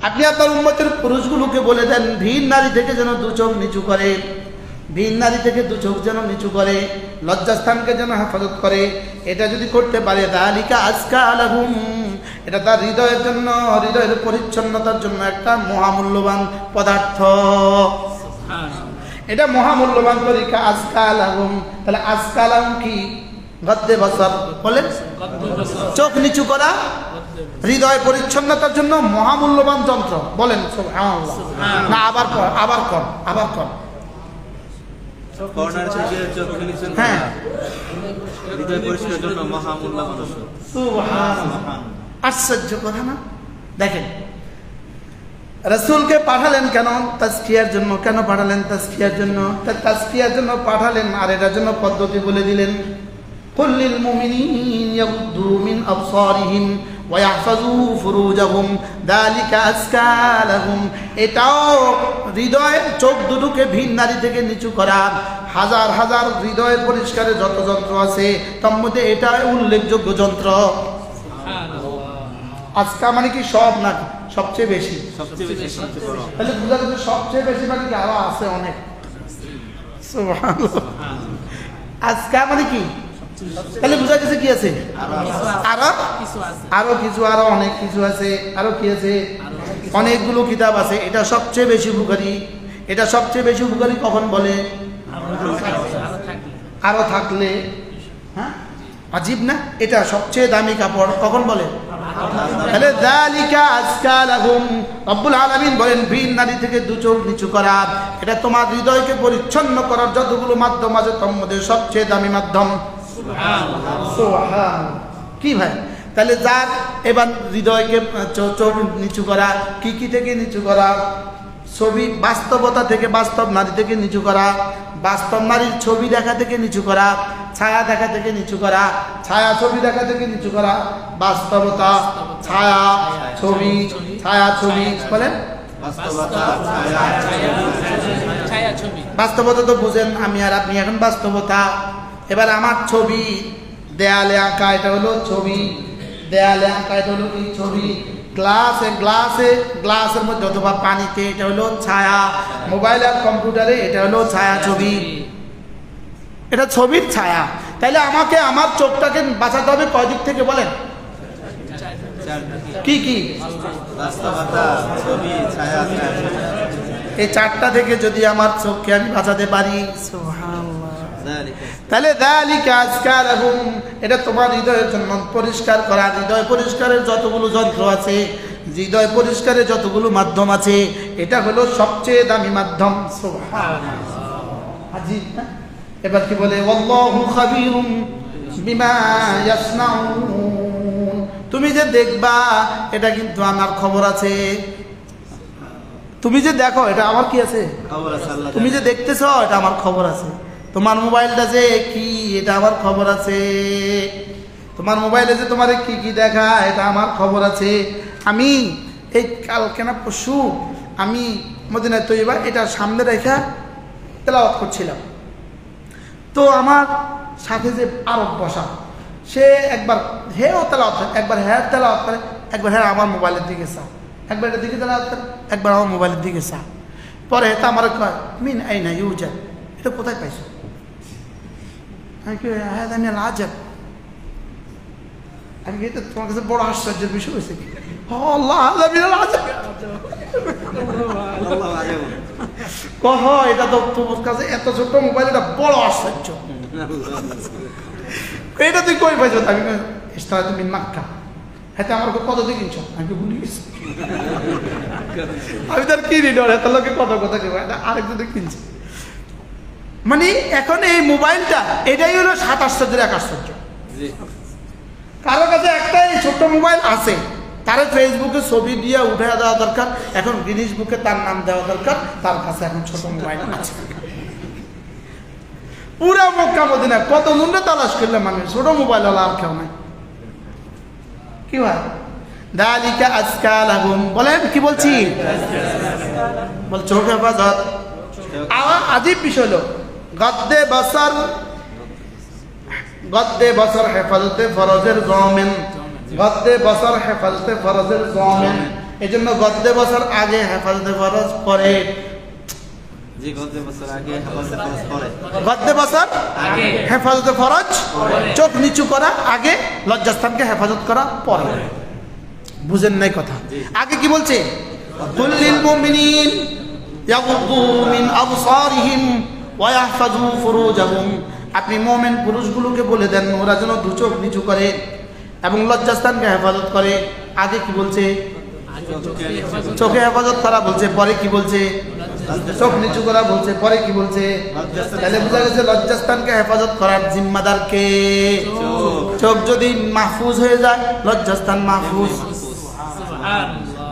আপনি আপনার উম্মতের পুরুষগুলোকে বলে দেন ভিন নারী থেকে যেন দু চোখ নিচু করে, ভিন নারী থেকে দু চোখ যেন নিচু করে, লজ্জাস্থানকে যেন হেফাজত করে। এটা যদি করতে পারে যালিকা আজকা লাহুম, এটা তার হৃদয়ের জন্য, হৃদয়ের পরিচ্ছন্নতার জন্য একটা মহামূল্যবান পদার্থ, এটা মহামূল্যবান তরিকা। আজকা লাহুম, তাহলে আজকা লাহুম কি? গদ্দে বসর বলেন, চোখ নিচু করা হৃদয় পরিচ্ছন্নতার জন্য মহামূল্যবান যন্ত্র। বলেন সুবহানাল্লাহ। না আবার কর, আবার কর, আবার কর। হ্যাঁ, আশ্চর্য কথা না? দেখেন রাসূলকে পাঠালেন কেন? তাজকিয়ার জন্য। কেন পাঠালেন? তাজকিয়ার জন্য। তাজকিয়ার জন্য পাঠালেন, আর এটার জন্য পদ্ধতি বলে দিলেন। কুল্লিল মুমিনিন ইয়াগুদ্দু মিন আবসারিহিম ওয়া ইয়াহফাযু ফুরুজাহুম যালিকা আজকা লাহুম। এটাও হৃদয়ের চোখ দুটোকে ভিন নারী থেকে নিচু করা। হাজার হাজার হৃদয়ের পরিষ্কারের যত যন্ত্র আছে তার মধ্যে এটা উল্লেখযোগ্য যন্ত্র। আজকা মানে কি সব না? সবচেয়ে বেশি। তাহলে বুঝা যাচ্ছে সবচেয়ে বেশি মানে কি আরো আছে অনেক। সুবহানাল্লাহ। আজকা মানে কি? তাহলে বুঝা গেছে কি আছে? আরো কিছু, আরো অনেক কিছু আছে। আরো কি আছে? অনেকগুলো কিতাব আছে। এটা সবচেয়ে বেশি উপকারী। এটা সবচেয়ে বেশি উপকারী কখন বলে? আরো থাকলে। হ্যাঁ, আজীব না? এটা সবচেয়ে দামি কাপড় কখন বলে? তাহলে যালিকা আজকা লাহুম, রব্বুল আলামিন বলেন ভিন নারী থেকে দু চোখ নিচু করা, এটা তোমার হৃদয়কে পরিচ্ছন্ন করার যতগুলো মাধ্যম আছে তার মধ্যে সবচেয়ে দামি মাধ্যম। সুবহানাল্লাহ। কি ভাই? তাহলে যার এবার হৃদয়কে চোখ নিচু করা, কি কি থেকে নিচু করা? ছবি, বাস্তবতা থেকে, বাস্তব নারী থেকে নিচু করা, বাস্তব নারীর ছবি দেখা থেকে নিচু করা, ছায়া দেখা থেকে নিচু করা, ছায়া ছবি দেখা থেকে নিচু করা, বাস্তবতা, ছায়া ছবি, ছায়া ছবি বলেন। বাস্তবতা তো বুঝেন আমি আর আপনি, এখন বাস্তবতা। এবার আমার ছবি দেয়ালে আঁকা, এটা হলো ছবি। দেয়ালে আঁকা, এটা হলো কি? ছবি। গ্লাসের মধ্যে অথবা পানিতে, এটা হলো ছায়া। মোবাইল আর কম্পিউটারে, এটা হলো ছায়া ছবি। এটা ছবির ছায়া। তাইলে আমাকে আমার চোখটাকে বাঁচাতে হবে কয় দিক থেকে বলেন? কি কি? এই চারটা থেকে যদি আমার চোখকে আমি বাঁচাতে পারি, তাহলে যালিকা আজকা লাহুম, এটা তোমার হৃদয়ের জন্য পরিষ্কার করা। হৃদয় পরিষ্কারের যতগুলো যন্ত্র আছে, হৃদয় পরিষ্কারের যতগুলো মাধ্যম আছে, এটা হলো সবচেয়ে দামি মাধ্যম। সুবহানাল্লাহ। আজীব না? এবার কি বলে? আল্লাহু খাবীরুম বিমা ইয়াসনাউন। তুমি যে দেখবা এটা কিন্তু আমার খবর আছে। তুমি যে দেখো এটা আমার কি আছে? তুমি যে দেখতেছো এটা আমার খবর আছে। তোমার মোবাইলটা যে কি, এটা আমার খবর আছে। তোমার মোবাইলে যে তোমার কি কি দেখা, এটা আমার খবর আছে। আমি এই কালকে না পরশু আমি মদিনায় তৈবা এটা সামনে রেখা তেলাওয়াত করছিলাম। তো আমার সাথে যে আরব বসা, সে একবার হেও তেলাওয়াত করে, একবার হ্যাঁ তেলাওয়াত করে, একবার হ্যাঁ আমার মোবাইলের দিকে চা, একবার এটার দিকে তেলাওয়াত করে, একবার আমার মোবাইলের দিকে চা। পরে হেতা আমার কয় মিন আইনা ইউজাদ, এটা কোথায় পাইছো? আমি কি হ্যাঁ জানি আজব। আমি কি তোমার কাছে বড় আশ্চর্যের বিষয় হয়েছে কি? এটা তো তোমার কাছে এত ছোট্ট মোবাইল, এটা বড় আশ্চর্য। এটা তুই কই পাইছো? আমি তুমি মাক্কা। হ্যাঁ আমার কত দিয়ে কিনছো? আমি ভুলে গেছি। আমি তার কিনি এত লোকে কত কথা কেউ আরেকজন কিনছে। মানে এখন এই মোবাইলটা এটাই হলো 7 আশ্চর্যের 1 আশ্চর্য। কারো কাছে একটাই ছোট্ট মোবাইল আছে, তারে ফেসবুকে ছবি দিয়ে উঠে দেওয়া দরকার, এখন গিনিস বুকে তার নাম দেওয়া দরকার, তার কাছে এখন ছোট মোবাইল আছে। পুরা মক্কা মদিনা কত নুনরে তালাশ করলে মানুষ, ছোট মোবাইল হলো আর কেউ নাই। কি হয়? যালিকা আজকা লাহুম, বলেন কি বলছি? বল চোখ হেফাজত। আজীব বিষয় হলো গদ্দে বসর হেফাজতে ফরজের জমেন। গদ্দে বসর হেফাজতে ফরজের জমেন। এজন্য গদ্দে বছর আগে হেফাজতে ফরজ পরে। গদ্দে বছর আগে হেফাজতে ফরজ, চোখ নিচু করা আগে, লজ্জাস্থানকে হেফাজত করা পরে। বুঝেন নাই কথা? আগে কি বলছে? কুল্লিল মুমিনিন ইয়াগুদ্দু মিন আবসারিহিম ওয়া ইয়াহফাযু ফুরুজাহুম। আপনি মুমিন পুরুষগুলোকে বলে দেন ওরা যেন দু চোখ নিচু করে এবং লজ্জাস্থানকে হেফাজত করে। আগে কি বলছে? চোখে হেফাজত করা বলছে, পরে কি বলছে? চোখ নিচু করা বলছে, পরে কি বলছে? তাহলে বোঝা গেছে লজ্জাস্থানকে হেফাজত করার জিম্মাদার কে? চোখ যদি মাহফুজ হয়ে যায় লজ্জাস্থান মাহফুজ,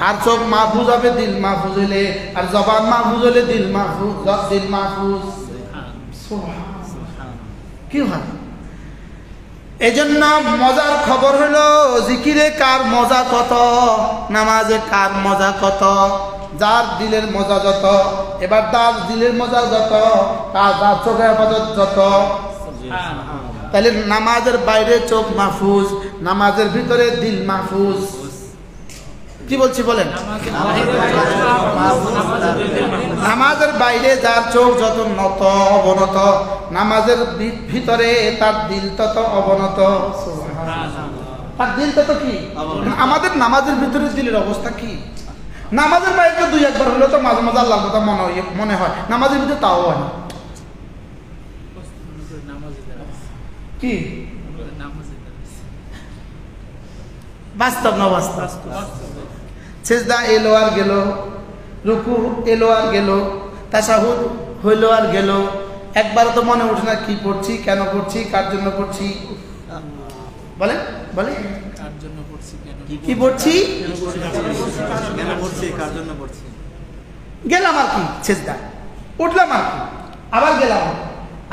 আর চোখ মাহফুজ হবে দিল মাহফুজ হইলে, আর জবান মাহফুজ হইলে দিল মাহফুজ, দিল মাহফুজ। কি হয়? এজন্য মজার খবর হলো জিকিরে কার মজা কত, নামাজে কার মজা কত। যার দিলের মজা যত, এবার তার দিলের মজা যত, তার চোখে হেফাজত যত। তাহলে নামাজের বাইরে চোখ মাহফুজ, নামাজের ভিতরে দিল মাহফুজ। কি বলছি বলেন? নামাজের বাইরে যার চোখ যত নত অবনত, নামাজের ভিতরে তার দিল তত অবনত। তার দিল তত কি? আমাদের নামাজের ভিতরে দিলের অবস্থা কি? নামাজের বাইরে দুই একবার হলে তো মাঝে মাঝে আল্লাহর কথা মনে হয়, নামাজের ভিতরে তাও হয় না। কি বাস্তব না বাস্তব? সেজদা এলো আর গেল, রুকু এলো আর গেল, তাশাহুদ হইলো আর গেল, একবারও তো মনে উঠে না কি পড়ছি, কেন পড়ছি, কার জন্য পড়ছি। বলে বলে কি পড়ছি, গেলাম আর কি সেজদা, উঠলাম আর কি, আবার গেলাম,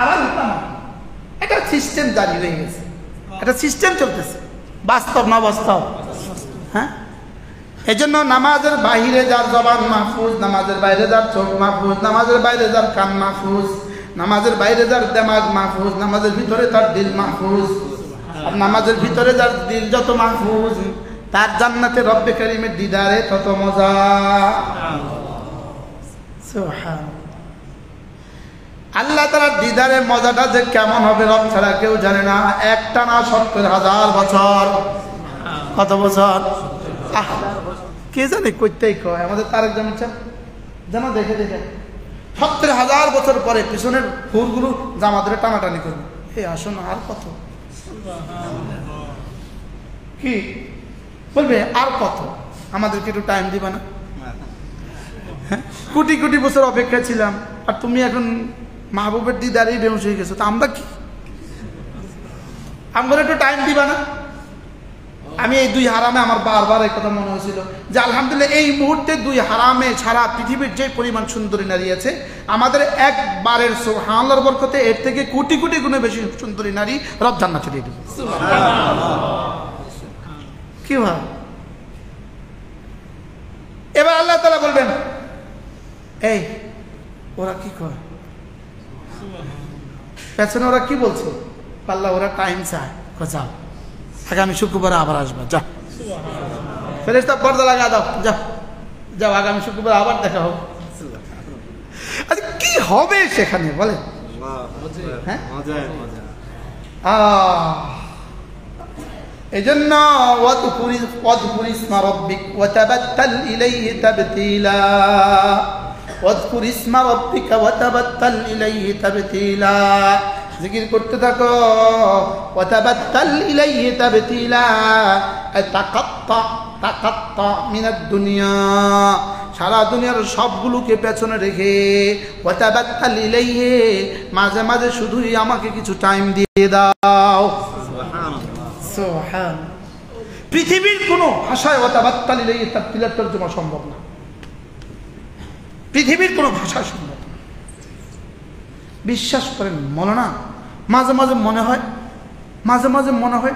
আবার উঠলাম আর কি। একটা সিস্টেম জারি হয়ে গেছে, একটা সিস্টেম চলতেছে। বাস্তব না বাস্তব? হ্যাঁ। এজন্য নামাজের বাহিরে যার জবান মাহফুজ, নামাজের বাইরে যার চোখ মাহফুজ, নামাজের বাইরে যার কান মাহফুজ, নামাজের বাইরে যার দিমাগ মাহফুজ, নামাজের ভিতরে তার দিল মাহফুজ। আর নামাজের ভিতরে যার দিল যত মাহফুজ, তার জান্নাতে রব্বে কারীমের দিদারে তত মজা। সুবহানাল্লাহ। আল্লাহ তাআলার দিদারে মজাটা যে কেমন হবে রব ছাড়া কেউ জানে না। একটানা ৭০,০০০ বছর। কত বছর? কে জানে কইতেই কয় আমাদের তারেক জামিল সাহেব যেন দেখে দেখে ৭০,০০০ বছর পরে পিছনের হুরগুলো জামাতের টানাটানি করবে, এই আসুন আর কত, কি বলবে আর কত, আমাদেরকে একটু টাইম দিবা না? কোটি কোটি বছর অপেক্ষা ছিলাম, আর তুমি এখন মাহবুবের দিদারেই বেহুশ হয়ে গেছো, তো আমরা কি, আমাদের একটু টাইম দিবা না? আমি এই দুই হারামে আমার বারবার এই কথা মনে হয়েছিল যে আলহামদুলিল্লাহ এই মুহূর্তে দুই হারামে ছাড়া পৃথিবীর যে পরিমাণ সুন্দরী নারী আছে, আমাদের একবারের সুবহানাল্লাহর বরকতে এর থেকে কোটি কোটি গুণে বেশি সুন্দরী নারী রব জান্নাতে দিয়ে দেবে। কি ভাব? এবার আল্লাহ তাআলা বলবেন এই ওরা কি করে, পেছনে ওরা কি বলছে? আল্লাহ ওরা টাইম চায়, যাও আগামী শুক্রবারে আবার আসবা, যা ফেরেশতা পর্দা লাগা দাও, যাও যাও আগামী শুক্রবার আবার দেখা হোক। আচ্ছা কি হবে সেখানে বলে? হ্যাঁ, এই জন্য ওয়াযকুর ইসমা রাব্বিক ওয়া তাবাত্তাল ইলাইহি তাবতীলা, ওয়াযকুর ইসমা রাব্বিকা ওয়া তাবাত্তাল ইলাইহি তাবতীলা। জিকির করতে থাকো, ওয়া তাবাত্তাল ইলাইহি তাবতীলা, তাকাত্তা মিনাদ দুনিয়া, সারা দুনিয়ার সবগুলোকে পেছনে রেখে ওয়া তাবাত্তাল ইলাইহি, মাঝে মাঝে শুধুই আমাকে কিছু টাইম দিয়ে দাও। সুবহান। পৃথিবীর কোনো ভাষায় ওয়া তাবাত্তাল ইলাইহি তাবতীলার তরজমা সম্ভব না, পৃথিবীর কোনো ভাষা সম্ভব না। বিশ্বাস করেন মৌলানা, মাঝে মাঝে মনে হয়, মাঝে মাঝে মনে হয়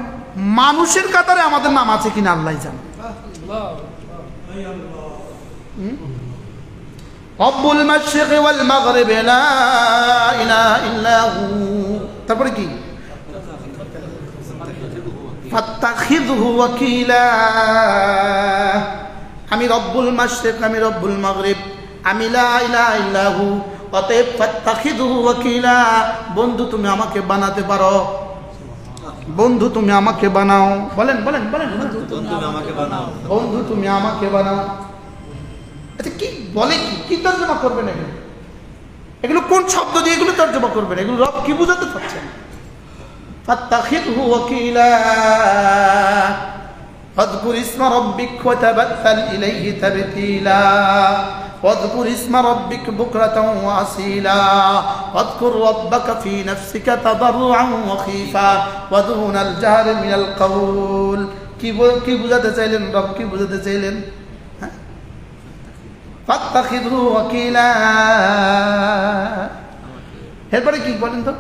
মানুষের কাতারে আমাদের নাম আছে কিনা আল্লাহ জানে। রব্বুল মাশরিকি ওয়াল মাগরিবি লা ইলাহা ইল্লা হু, তারপরে কি ফাত্তাখিযহু ওয়াকিলা, আমি রব্বুল মাশরিক, আমি রব্বুল মাগরিব, আমি লা ইলাহা ইল্লাহু, অতএব ফাত্তাখিযুহু ওয়াকিলা। বন্ধু তুমি আমাকে বানাতে পারো, বন্ধু তুমি আমাকে বানাও। বলেন বলেন বলেন, বন্ধু তুমি আমাকে বানাও। বন্ধু তুমি আমাকে বানাও। আচ্ছা কি বলে, কি তর্জমা করবেন এগুলো? এগুলো কোন শব্দ দিয়ে এগুলো তর্জমা করবেন? এগুলো রব কি বুঝাতে চাচ্ছেন? ফাত্তাখিযহু ওয়াকিলা واذكر اسم ربك وتبتل إليه تبتيلا واذكر اسم ربك بكرة وأصيلا واذكر ربك في نفسك تضرعا وخيفا ودون الجهر من القول কি বুঝাতে চাইলেন? রব কি বুঝাতে চাইলেন? ফাত্তাখিযহু ওয়াকিলা। এরপরে কি বলেন তো?